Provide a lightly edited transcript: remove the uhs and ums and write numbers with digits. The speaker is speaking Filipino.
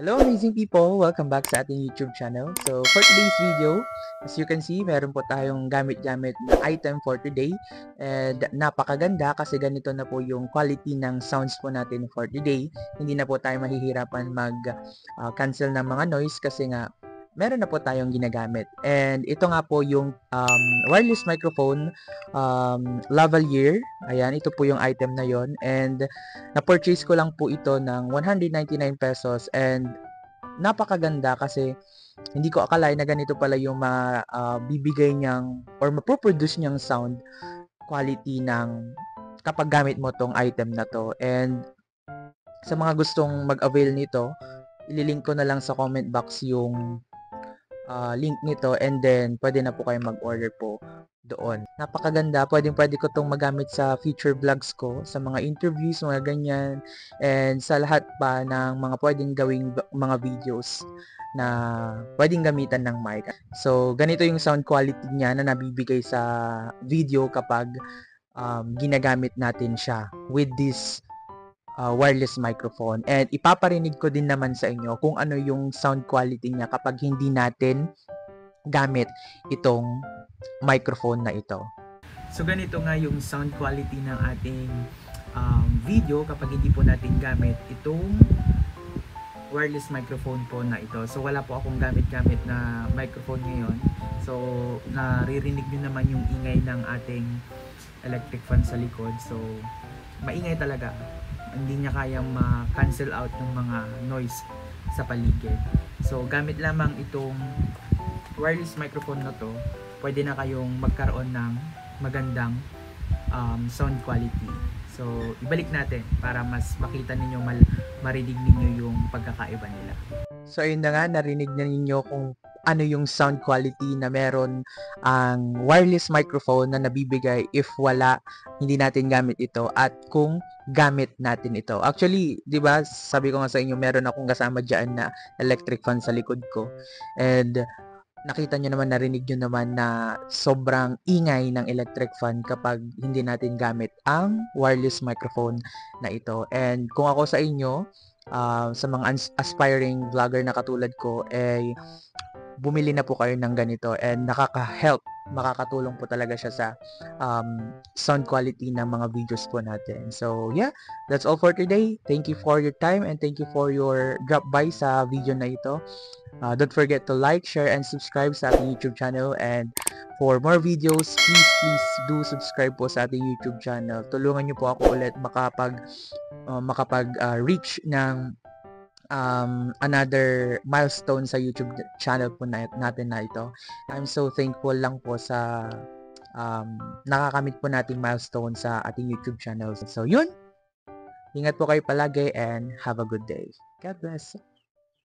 Hello amazing people! Welcome back sa ating YouTube channel. So for today's video, as you can see, meron po tayong gamit-gamit na item for today. And napakaganda kasi ganito na po yung quality ng sounds po natin for today. Hindi na po tayo mahihirapan mag-cancel ng mga noise kasi nga meron na po tayong ginagamit. And ito nga po yung wireless microphone lavalier. Ayan, ito po yung item na yon. And na-purchase ko lang po ito ng 199 pesos and napakaganda kasi hindi ko akalain na ganito pala yung bibigay niyang or mapoproduce niyang sound quality ng kapag gamit mo tong item na to. And sa mga gustong mag-avail nito, ililink ko na lang sa comment box yung link nito and then pwede na po kayo mag-order po doon. Napakaganda. Pwede ko tong magamit sa future vlogs ko, sa mga interviews, mga ganyan, and sa lahat pa ng mga pwedeng gawing mga videos na pwedeng gamitan ng mic. So, ganito yung sound quality niya na nabibigay sa video kapag ginagamit natin siya with this wireless microphone. And ipaparinig ko din naman sa inyo kung ano yung sound quality niya kapag hindi natin gamit itong microphone na ito. So ganito nga yung sound quality ng ating video kapag hindi po natin gamit itong wireless microphone po na ito. So wala po akong gamit-gamit na microphone ngayon. So naririnig nyo naman yung ingay ng ating electric fan sa likod. So maingay talaga. Hindi niya kayang ma-cancel out ng mga noise sa paligid. So gamit lamang itong wireless microphone na to, pwede na kayong magkaroon ng magandang sound quality. So ibalik natin para mas makita ninyo, marinig ninyo yung pagkakaiba nila. So ayun na nga, narinig na ninyo kung ano yung sound quality na meron ang wireless microphone na nabibigay if hindi natin gamit ito at kung gamit natin ito. Actually, 'di ba, sabi ko nga sa inyo, meron akong kasama diyan na electric fan sa likod ko. And nakita nyo naman, narinig nyo naman na sobrang ingay ng electric fan kapag hindi natin gamit ang wireless microphone na ito. And kung ako sa inyo, sa mga aspiring vlogger na katulad ko, bumili na po kayo ng ganito and makakatulong po talaga siya sa sound quality ng mga videos po natin. So yeah, that's all for today. Thank you for your time and thank you for your drop by sa video na ito. Don't forget to like, share, and subscribe sa ating YouTube channel. And for more videos, please do subscribe po sa ating YouTube channel. Tulungan niyo po ako ulit makapag-reach ng another milestone sa YouTube channel po natin na ito. I'm so thankful lang po sa nakakamit po nating milestone sa ating YouTube channel. So yun, ingat po kayo palagi and have a good day. God bless.